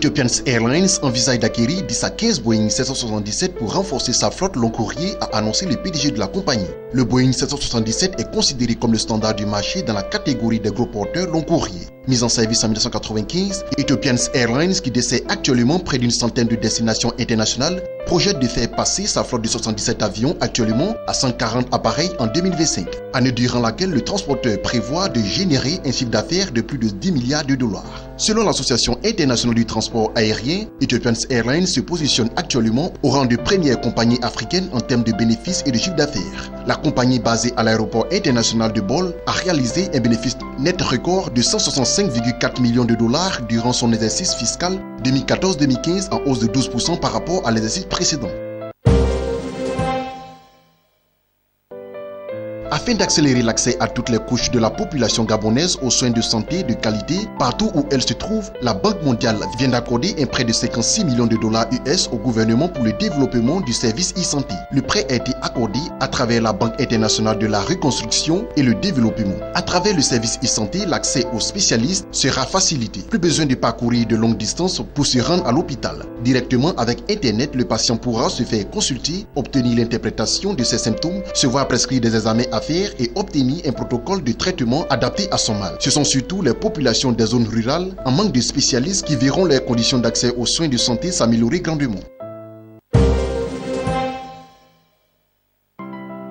Ethiopian Airlines envisage d'acquérir 10 à 15 Boeing 777 pour renforcer sa flotte long courrier, a annoncé le PDG de la compagnie. Le Boeing 777 est considéré comme le standard du marché dans la catégorie des gros porteurs long courrier. Mise en service en 1995, Ethiopian Airlines, qui dessert actuellement près d'une centaine de destinations internationales, projette de faire passer sa flotte de 77 avions actuellement à 140 appareils en 2025, année durant laquelle le transporteur prévoit de générer un chiffre d'affaires de plus de 10 milliards de dollars. Selon l'Association internationale du transport aérien, Ethiopian Airlines se positionne actuellement au rang de première compagnie africaine en termes de bénéfices et de chiffre d'affaires. La compagnie basée à l'aéroport international de Bole a réalisé un bénéfice net record de 165,4 millions de dollars durant son exercice fiscal 2014-2015 en hausse de 12% par rapport à l'exercice précédent. Afin d'accélérer l'accès à toutes les couches de la population gabonaise aux soins de santé de qualité, partout où elle se trouve, la Banque mondiale vient d'accorder un prêt de 56 millions de dollars US au gouvernement pour le développement du service e-santé. Le prêt a été accordé à travers la Banque internationale de la reconstruction et le développement. À travers le service e-santé, l'accès aux spécialistes sera facilité. Plus besoin de parcourir de longues distances pour se rendre à l'hôpital. Directement avec Internet, le patient pourra se faire consulter, obtenir l'interprétation de ses symptômes, se voir prescrire des examens à faire et obtenir un protocole de traitement adapté à son mal. Ce sont surtout les populations des zones rurales en manque de spécialistes qui verront leurs conditions d'accès aux soins de santé s'améliorer grandement.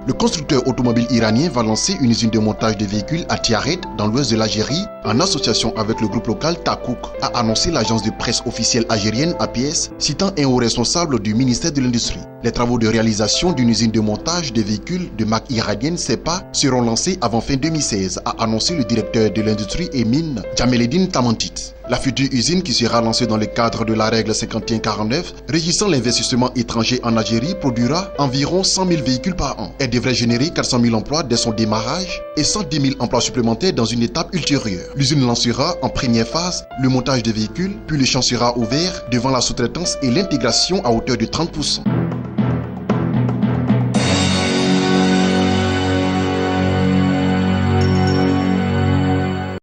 Le constructeur automobile iranien va lancer une usine de montage de véhicules à Tiaret, dans l'ouest de l'Algérie, en association avec le groupe local Takouk, a annoncé l'agence de presse officielle algérienne APS, citant un haut responsable du ministère de l'Industrie. Les travaux de réalisation d'une usine de montage de véhicules de marque iranienne CEPA seront lancés avant fin 2016, a annoncé le directeur de l'industrie et mine, Djameleddine Tamantit. La future usine, qui sera lancée dans le cadre de la règle 5149 régissant l'investissement étranger en Algérie, produira environ 100 000 véhicules par an. Elle devrait générer 400 000 emplois dès son démarrage et 110 000 emplois supplémentaires dans une étape ultérieure. L'usine lancera en première phase le montage de véhicules, puis le champ sera ouvert devant la sous-traitance et l'intégration à hauteur de 30%.